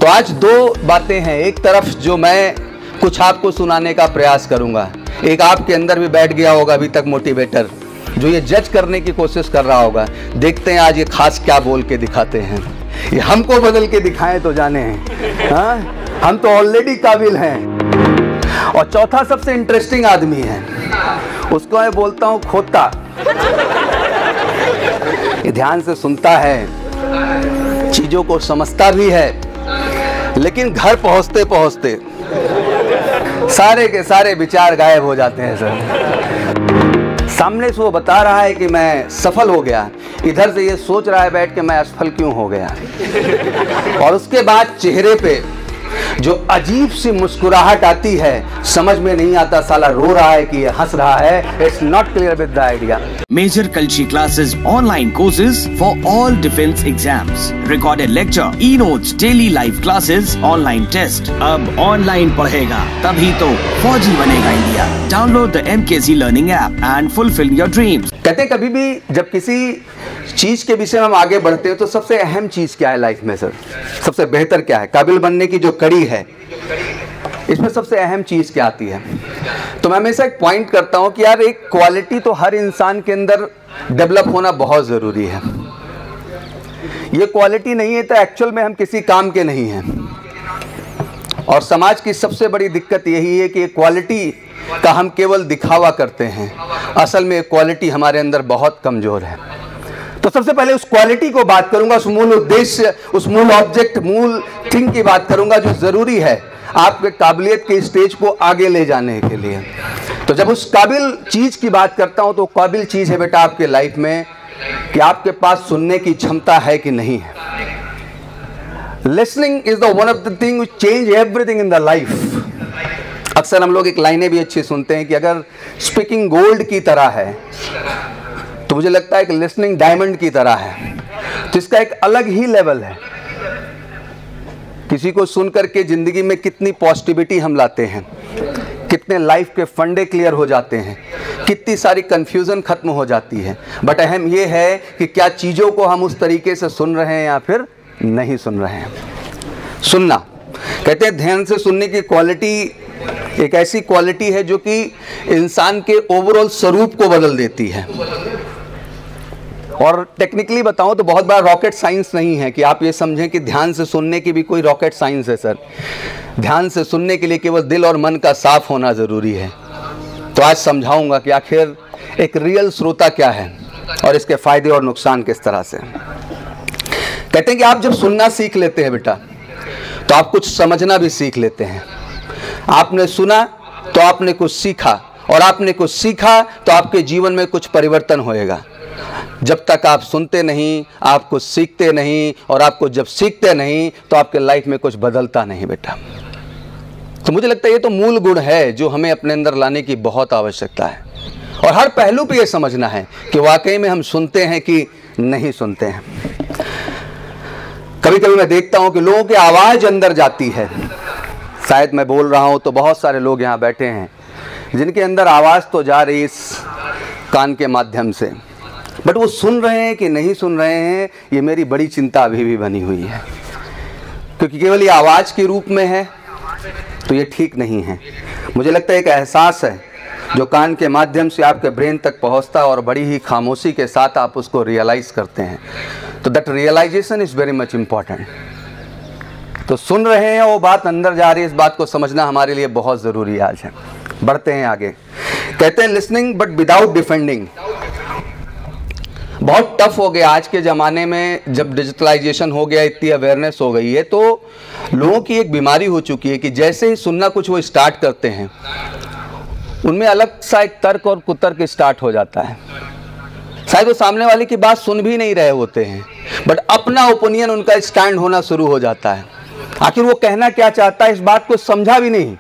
आज दो बातें हैं। एक तरफ जो मैं कुछ आपको सुनाने का प्रयास करूंगा, एक आपके अंदर भी बैठ गया होगा अभी तक मोटिवेटर, जो ये जज करने की कोशिश कर रहा होगा। देखते हैं आज ये खास क्या बोल के दिखाते हैं। ये हमको बदल के दिखाएं तो जाने हैं, हाँ हम तो ऑलरेडी काबिल हैं। और चौथा सबसे इंटरेस्टिंग आदमी है, उसको मैं बोलता हूँ खोता। ये ध्यान से सुनता है, चीजों को समझता भी है, लेकिन घर पहुंचते पहुंचते सारे के सारे विचार गायब हो जाते हैं सर। सामने से वो बता रहा है कि मैं सफल हो गया, इधर से ये सोच रहा है बैठ के मैं असफल क्यों हो गया। और उसके बाद चेहरे पे जो अजीब सी मुस्कुराहट आती है, समझ में नहीं आता साला रो रहा है कि ये हंस रहा है। It's not clear with the idea. Major Kalshi classes, online courses for all defense exams, recorded lecture, e-notes, daily live classes, online test. अब online पढ़ेगा तभी तो फौजी बनेगा India. Download the MKC Learning app and fulfill your dreams. कहते हैं कभी भी जब किसी चीज के विषय में हम आगे बढ़ते हैं तो सबसे अहम चीज क्या है लाइफ में सर, सबसे बेहतर क्या है, काबिल बनने की जो कड़ी है, इसमें सबसे अहम चीज क्या आती है। तो मैं हमेशा एक पॉइंट करता हूं कि यार एक क्वालिटी तो हर इंसान के अंदर डेवलप होना बहुत जरूरी है। ये क्वालिटी नहीं है तो एक्चुअल में हम किसी काम के नहीं हैं। और समाज की सबसे बड़ी दिक्कत यही है कि क्वालिटी का हम केवल दिखावा करते हैं, असल में क्वालिटी हमारे अंदर बहुत कमजोर है। तो सबसे पहले उस क्वालिटी को बात करूंगा, उस मूल उद्देश्य, उस मूल ऑब्जेक्ट, मूल थिंग की बात करूंगा जो जरूरी है आपके काबिलियत के स्टेज को आगे ले जाने के लिए। तो जब उस काबिल चीज की बात करता हूं तो काबिल चीज है बेटा आपके लाइफ में कि आपके पास सुनने की क्षमता है कि नहीं है। Listening is the one of the thing which change everything in the life. अक्सर हम लोग एक लाइनें भी अच्छी सुनते हैं कि अगर स्पीकिंग गोल्ड की तरह है तो मुझे लगता है कि लिसनिंग डायमंड की तरह है। तो इसका एक अलग ही लेवल है। किसी को सुन करके जिंदगी में कितनी पॉजिटिविटी हम लाते हैं, कितने लाइफ के फंडे क्लियर हो जाते हैं, कितनी सारी कंफ्यूजन खत्म हो जाती है। बट अहम ये है कि क्या चीज़ों को हम उस तरीके से सुन रहे हैं या फिर नहीं सुन रहे हैं। सुनना, कहते हैं ध्यान से सुनने की क्वालिटी एक ऐसी क्वालिटी है जो कि इंसान के ओवरऑल स्वरूप को बदल देती है। और टेक्निकली बताऊं तो बहुत बड़ा रॉकेट साइंस नहीं है कि आप ये समझें कि ध्यान से सुनने की भी कोई रॉकेट साइंस है सर। ध्यान से सुनने के लिए केवल दिल और मन का साफ होना ज़रूरी है। तो आज समझाऊंगा कि आखिर एक रियल श्रोता क्या है और इसके फ़ायदे और नुकसान किस तरह से। कहते हैं कि आप जब सुनना सीख लेते हैं बेटा तो आप कुछ समझना भी सीख लेते हैं। आपने सुना तो आपने कुछ सीखा, और आपने कुछ सीखा तो आपके जीवन में कुछ परिवर्तन होएगा। जब तक आप सुनते नहीं, आप कुछ सीखते नहीं, और आपको जब सीखते नहीं तो आपके लाइफ में कुछ बदलता नहीं बेटा। तो मुझे लगता है ये तो मूल गुण है जो हमें अपने अंदर लाने की बहुत आवश्यकता है। और हर पहलू पे ये समझना है कि वाकई में हम सुनते हैं कि नहीं सुनते हैं। कभी कभी मैं देखता हूं कि लोगों की आवाज़ अंदर जाती है। शायद मैं बोल रहा हूं तो बहुत सारे लोग यहाँ बैठे हैं जिनके अंदर आवाज़ तो जा रही इस कान के माध्यम से, बट वो सुन रहे हैं कि नहीं सुन रहे हैं, ये मेरी बड़ी चिंता अभी भी बनी हुई है। क्योंकि केवल ये आवाज़ के रूप में है तो ये ठीक नहीं है। मुझे लगता है एक एहसास है जो कान के माध्यम से आपके ब्रेन तक पहुंचता है और बड़ी ही खामोशी के साथ आप उसको रियलाइज़ करते हैं। तो that realisation is very much important. तो सुन रहे हैं, वो बात अंदर जा रही है, इस बात को समझना हमारे लिए बहुत ज़रूरी आज है। बढ़ते हैं आगे। कहते हैं लिसनिंग बट विदाउट डिफेंडिंग। बहुत टफ हो गया आज के ज़माने में, जब डिजिटलाइजेशन हो गया, इतनी अवेयरनेस हो गई है, तो लोगों की एक बीमारी हो चुकी है कि जैसे ही सुनना कुछ वो स्टार्ट करते हैं उनमें अलग सा एक तर्क और कुतर्क स्टार्ट हो जाता है। शायद वो सामने वाले की बात सुन भी नहीं रहे होते हैं, बट अपना ओपिनियन उनका स्टैंड होना शुरू हो जाता है। आखिर वो कहना क्या चाहता है इस बात को समझा भी नहीं,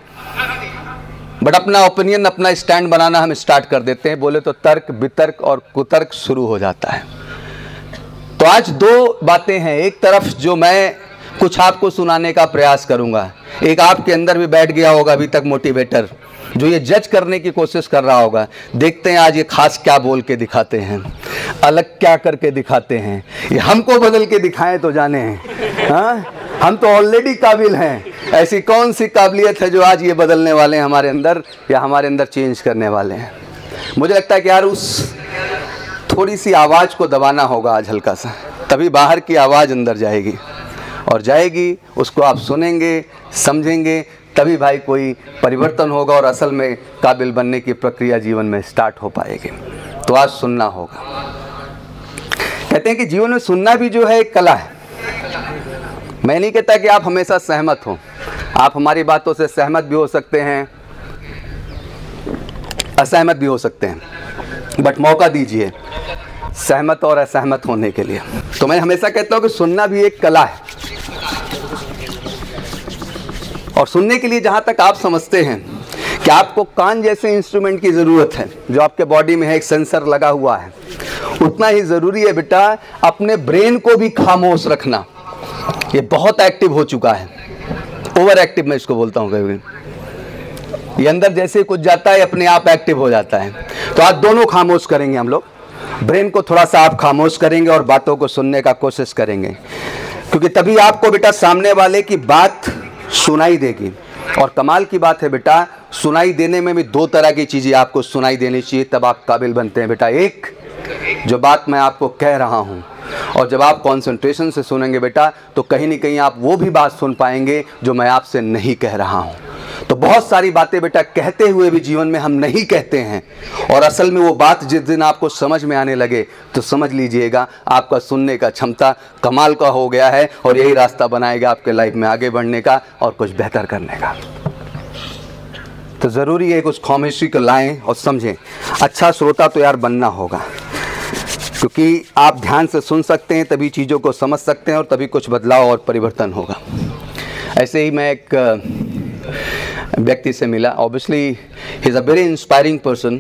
बट अपना ओपिनियन, अपना स्टैंड बनाना हम स्टार्ट कर देते हैं। बोले तो तर्क, वितर्क और कुतर्क शुरू हो जाता है। तो आज दो बातें हैं। एक तरफ जो मैं कुछ आपको सुनाने का प्रयास करूंगा, एक आपके अंदर भी बैठ गया होगा अभी तक मोटिवेटर, जो ये जज करने की कोशिश कर रहा होगा। देखते हैं आज ये खास क्या बोल के दिखाते हैं, अलग क्या करके दिखाते हैं। ये हमको बदल के दिखाएं तो जाने हैं, हाँ हम तो ऑलरेडी काबिल हैं। ऐसी कौन सी काबिलियत है जो आज ये बदलने वाले हैं हमारे अंदर, या हमारे अंदर चेंज करने वाले हैं। मुझे लगता है कि यार उस थोड़ी सी आवाज़ को दबाना होगा आज हल्का सा, तभी बाहर की आवाज़ अंदर जाएगी, और जाएगी उसको आप सुनेंगे, समझेंगे, तभी भाई कोई परिवर्तन होगा और असल में काबिल बनने की प्रक्रिया जीवन में स्टार्ट हो पाएगी। तो आज सुनना होगा। कहते हैं कि जीवन में सुनना भी जो है एक कला है। मैं नहीं कहता कि आप हमेशा सहमत हो, आप हमारी बातों से सहमत भी हो सकते हैं, असहमत भी हो सकते हैं, बट मौका दीजिए सहमत और असहमत होने के लिए। तो मैं हमेशा कहता हूं कि सुनना भी एक कला है, और सुनने के लिए जहां तक आप समझते हैं कि आपको कान जैसे इंस्ट्रूमेंट की ज़रूरत है जो आपके बॉडी में है, एक सेंसर लगा हुआ है, उतना ही ज़रूरी है बेटा अपने ब्रेन को भी खामोश रखना। ये बहुत एक्टिव हो चुका है, ओवर एक्टिव मैं इसको बोलता हूँ कभी। ये अंदर जैसे कुछ जाता है अपने आप एक्टिव हो जाता है। तो आज दोनों खामोश करेंगे हम लोग, ब्रेन को थोड़ा सा आप खामोश करेंगे और बातों को सुनने का कोशिश करेंगे, क्योंकि तभी आपको बेटा सामने वाले की बात सुनाई देगी। और कमाल की बात है बेटा, सुनाई देने में भी दो तरह की चीज़ें आपको सुनाई देनी चाहिए, तब आप काबिल बनते हैं बेटा। एक, जो बात मैं आपको कह रहा हूँ, और जब आप कंसंट्रेशन से सुनेंगे बेटा तो कहीं ना कहीं आप वो भी बात सुन पाएंगे जो मैं आपसे नहीं कह रहा हूँ। तो बहुत सारी बातें बेटा कहते हुए भी जीवन में हम नहीं कहते हैं, और असल में वो बात जिस दिन आपको समझ में आने लगे तो समझ लीजिएगा आपका सुनने का क्षमता कमाल का हो गया है, और यही रास्ता बनाएगा आपके लाइफ में आगे बढ़ने का और कुछ बेहतर करने का। तो ज़रूरी है कुछ खामोशी को लाएं और समझें। अच्छा श्रोता तो यार बनना होगा, क्योंकि आप ध्यान से सुन सकते हैं तभी चीज़ों को समझ सकते हैं और तभी कुछ बदलाव और परिवर्तन होगा। ऐसे ही मैं एक व्यक्ति से मिला, obviously he is a very inspiring person,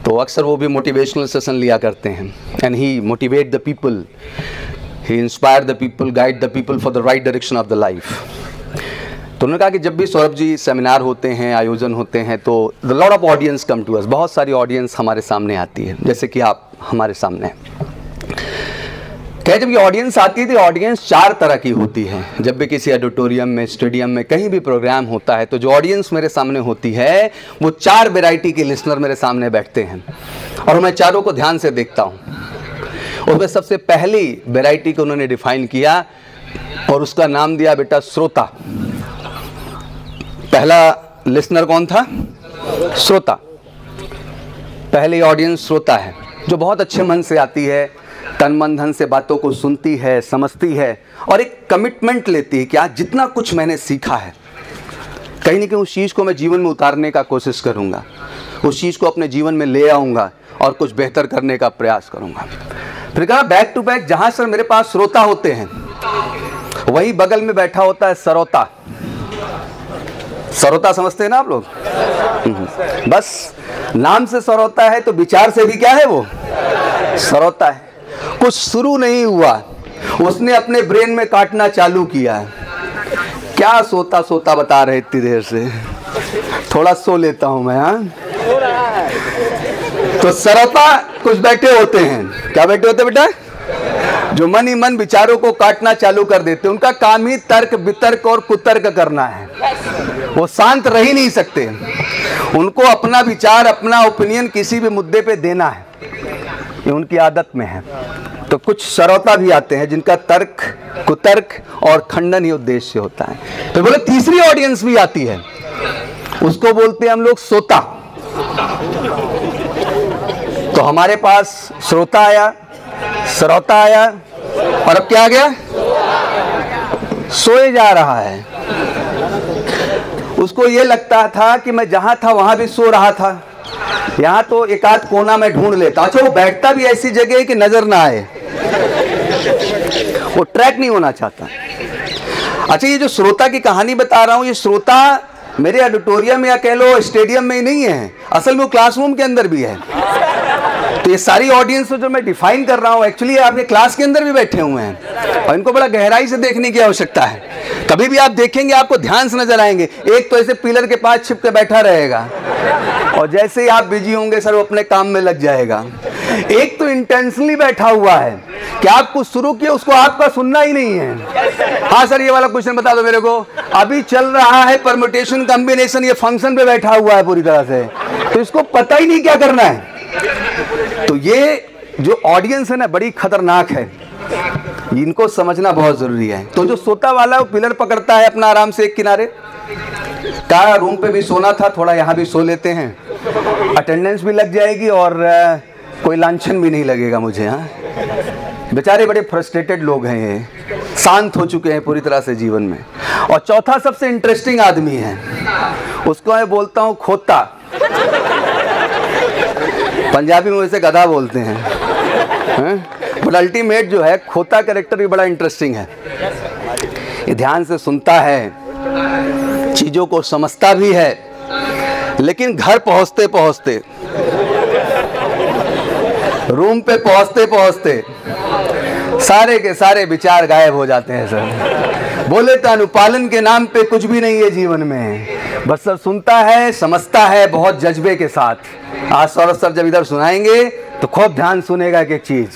तो अक्सर वो भी मोटिवेशनल सेशन लिया करते हैं, and he motivate the people, he inspire the people, guide the people for the right direction of the life. तो उन्होंने कहा कि जब भी सौरभ जी सेमिनार होते हैं, आयोजन होते हैं, तो the lot of audience come to us, बहुत सारी ऑडियंस हमारे सामने आती है, जैसे कि आप हमारे सामने हैं। क्या जब ये ऑडियंस आती है तो ऑडियंस चार तरह की होती है। जब भी किसी ऑडिटोरियम में, स्टेडियम में, कहीं भी प्रोग्राम होता है तो जो ऑडियंस मेरे सामने होती है वो चार वैरायटी के लिसनर मेरे सामने बैठते हैं, और मैं चारों को ध्यान से देखता हूँ। उसमें सबसे पहली वैरायटी को उन्होंने डिफाइन किया और उसका नाम दिया बेटा श्रोता। पहला लिसनर कौन था? श्रोता। पहली ऑडियंस श्रोता है, जो बहुत अच्छे मन से आती है, तन मन धन से बातों को सुनती है, समझती है, और एक कमिटमेंट लेती है कि आज जितना कुछ मैंने सीखा है कहीं ना कहीं उस चीज़ को मैं जीवन में उतारने का कोशिश करूँगा, उस चीज़ को अपने जीवन में ले आऊँगा और कुछ बेहतर करने का प्रयास करूँगा। फिर कहा बैक टू बैक, जहाँ सर मेरे पास श्रोता होते हैं वही बगल में बैठा होता है सरोता। सरोता समझते हैं ना आप लोग? बस नाम से सरोता है तो विचार से भी क्या है वो? सरोता है। कुछ शुरू नहीं हुआ, उसने अपने ब्रेन में काटना चालू किया। क्या सोता सोता बता रहे इतनी देर से, थोड़ा सो लेता हूं मैं। हाँ, तो सरोता कुछ बैठे होते हैं। क्या बैठे होते बेटा? जो मन ही मन विचारों को काटना चालू कर देते। उनका काम ही तर्क वितर्क और कुतर्क करना है, वो शांत रह ही नहीं सकते। उनको अपना विचार, अपना ओपिनियन किसी भी मुद्दे पे देना है, ये उनकी आदत में है। तो कुछ श्रोता भी आते हैं जिनका तर्क, कुतर्क और खंडन ही उद्देश्य होता है। तो बोले तीसरी ऑडियंस भी आती है, उसको बोलते हैं हम लोग श्रोता। तो हमारे पास श्रोता आया, श्रोता आया, और अब क्या आ गया? सोए जा रहा है। उसको ये लगता था कि मैं जहां था वहां भी सो रहा था, यहाँ तो एक आध कोना में ढूंढ लेता। अच्छा, वो बैठता भी ऐसी जगह है कि नजर ना आए, वो ट्रैक नहीं होना चाहता। अच्छा, ये जो श्रोता की कहानी बता रहा हूँ, ये श्रोता मेरे ऑडिटोरियम या कह लो स्टेडियम में ही नहीं है, असल में वो क्लासरूम के अंदर भी है। तो ये सारी ऑडियंस जो मैं डिफाइन कर रहा हूँ एक्चुअली आपके क्लास के अंदर भी बैठे हुए हैं, और इनको बड़ा गहराई से देखने की आवश्यकता है। कभी भी आप देखेंगे आपको ध्यान से नजर आएंगे। एक तो ऐसे पिलर के पास छिप के बैठा रहेगा, और जैसे ही आप बिजी होंगे सर वो अपने काम में लग जाएगा। एक तो इंटेंशनली बैठा हुआ है कि आप कुछ शुरू किए, उसको आपका सुनना ही नहीं है। हाँ सर, ये वाला क्वेश्चन बता दो मेरे को। अभी चल रहा है परम्यूटेशन कॉम्बिनेशन, ये फंक्शन पे बैठा हुआ है पूरी तरह से, तो इसको पता ही नहीं क्या करना है। तो ये जो ऑडियंस है ना, बड़ी खतरनाक है, इनको समझना बहुत जरूरी है। तो जो सोता वाला वो पिलर पकड़ता है अपना आराम से एक किनारे का, रूम पे भी सोना था, थोड़ा यहाँ भी सो लेते हैं, अटेंडेंस भी लग जाएगी और कोई लांछन भी नहीं लगेगा मुझे। हाँ, बेचारे बड़े फ्रस्ट्रेटेड लोग हैं, ये शांत हो चुके हैं पूरी तरह से जीवन में। और चौथा सबसे इंटरेस्टिंग आदमी है, उसको मैं बोलता हूँ खोता। पंजाबी में वैसे गधा बोलते हैं, बट अल्टीमेट जो है खोता कैरेक्टर भी बड़ा इंटरेस्टिंग है। ये ध्यान से सुनता है, चीजों को समझता भी है, लेकिन घर पहुंचते पहुंचते, रूम पे पहुंचते पहुंचते सारे के सारे विचार गायब हो जाते हैं सर। बोले तो अनुपालन के नाम पे कुछ भी नहीं है जीवन में, बस सब सुनता है, समझता है बहुत जज्बे के साथ। आज सौरभ सर जब इधर सुनाएंगे तो खूब ध्यान सुनेगा, एक चीज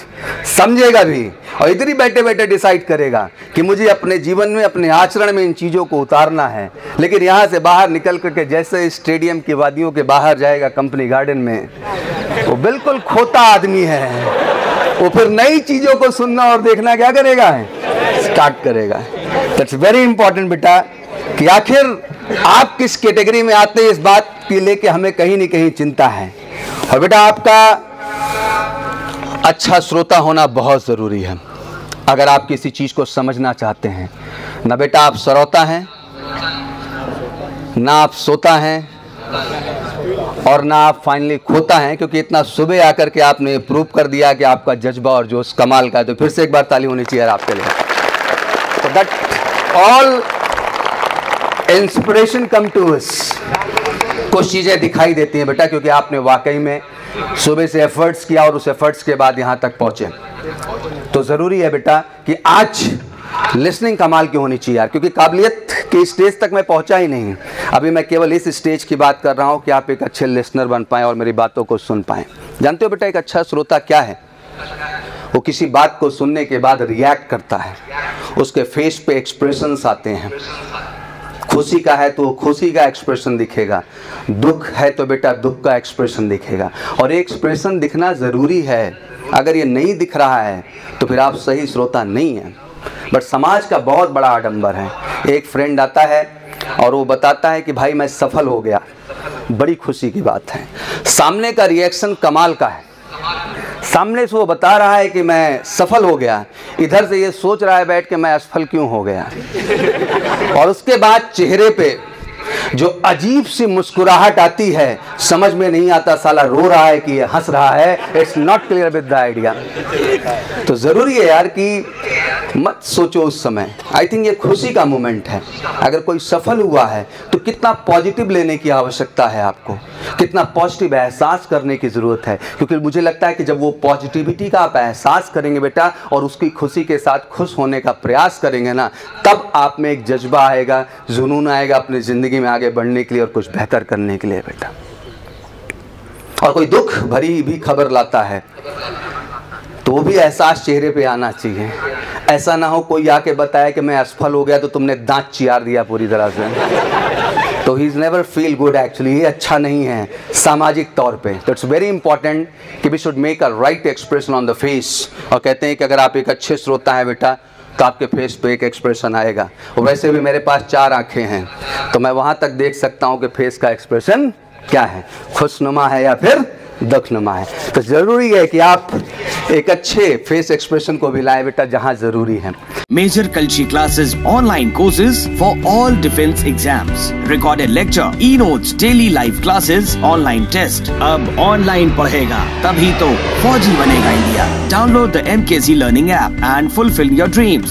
समझेगा भी, और इधर ही बैठे बैठे डिसाइड करेगा कि मुझे अपने जीवन में, अपने आचरण में इन चीज़ों को उतारना है। लेकिन यहाँ से बाहर निकल करके जैसे स्टेडियम की वादियों के बाहर जाएगा कंपनी गार्डन में, वो बिल्कुल खोता आदमी है। वो फिर नई चीज़ों को सुनना और देखना क्या करेगा, स्टार्ट करेगा। दैट्स वेरी इंपॉर्टेंट बेटा, कि आखिर आप किस कैटेगरी में आते हैं, इस बात की लेके हमें कहीं न कहीं चिंता है। और बेटा आपका अच्छा श्रोता होना बहुत ज़रूरी है। अगर आप किसी चीज़ को समझना चाहते हैं, ना बेटा आप श्रोता हैं, ना आप सोता हैं, और ना आप फाइनली खोता हैं, क्योंकि इतना सुबह आकर के आपने प्रूव कर दिया कि आपका जज्बा और जोश कमाल का है। तो फिर से एक बार ताली होनी चाहिए आपके लिए। तो that all inspiration come to us. कुछ चीज़ें दिखाई देती हैं बेटा, क्योंकि आपने वाकई में सुबह से एफर्ट्स किया और उस एफर्ट्स के बाद यहाँ तक पहुँचे। तो ज़रूरी है बेटा कि आज लिसनिंग कमाल की होनी चाहिए यार, क्योंकि काबिलियत के स्टेज तक मैं पहुँचा ही नहीं। अभी मैं केवल इस स्टेज की बात कर रहा हूँ कि आप एक अच्छे लिसनर बन पाएँ और मेरी बातों को सुन पाएँ। जानते हो बेटा एक अच्छा श्रोता क्या है? वो किसी बात को सुनने के बाद रिएक्ट करता है, उसके फेस पे एक्सप्रेशंस आते हैं। खुशी का है तो खुशी का एक्सप्रेशन दिखेगा, दुख है तो बेटा दुख का एक्सप्रेशन दिखेगा। और एक्सप्रेशन दिखना ज़रूरी है। अगर ये नहीं दिख रहा है तो फिर आप सही श्रोता नहीं हैं। बट समाज का बहुत बड़ा आडंबर है। एक फ्रेंड आता है और वो बताता है कि भाई मैं सफल हो गया, बड़ी खुशी की बात है। सामने का रिएक्शन कमाल का है। सामने से वो बता रहा है कि मैं सफल हो गया, इधर से ये सोच रहा है बैठ के मैं असफल क्यों हो गया। और उसके बाद चेहरे पे जो अजीब सी मुस्कुराहट आती है, समझ में नहीं आता साला रो रहा है कि हंस रहा है। It's not clear with the idea. तो ज़रूरी है यार कि मत सोचो उस समय। आई थिंक ये खुशी का मोमेंट है। अगर कोई सफल हुआ है तो कितना पॉजिटिव लेने की आवश्यकता है, आपको कितना पॉजिटिव एहसास करने की ज़रूरत है। क्योंकि मुझे लगता है कि जब वो पॉजिटिविटी का आप एहसास करेंगे बेटा और उसकी खुशी के साथ खुश होने का प्रयास करेंगे ना, तब आप में एक जज्बा आएगा, जुनून आएगा अपनी ज़िंदगी में आगे बढ़ने के लिए और कुछ बेहतर करने के लिए बेटा। और कोई दुख भरी भी खबर लाता है तो वो भी एहसास चेहरे पे आना चाहिए। ऐसा ना हो कोई आके बताए कि मैं असफल हो गया तो तुमने दांत चियार दिया पूरी तरह से, तो he is never feel good actually. ये अच्छा नहीं है सामाजिक तौर पे। तो इट्स वेरी इंपॉर्टेंट कि we should make a right expression on the face. और कहते हैं कि अगर आप एक अच्छे श्रोता हैं बेटा तो आपके फेस पे एक एक्सप्रेशन आएगा। और वैसे भी मेरे पास 4 आंखें हैं तो मैं वहाँ तक देख सकता हूँ कि फेस का एक्सप्रेशन क्या है, खुशनुमा है या फिर दुखनुमा है। तो ज़रूरी है कि आप एक अच्छे फेस एक्सप्रेशन को भी लाएं बेटा जहाँ ज़रूरी है। Major Kalshi classes, online courses for all defense exams, recorded lecture, e-notes, daily live classes, online test। अब online पढ़ेगा तभी तो फौजी बनेगा India. Download the MKZ Learning app and fulfill your dreams।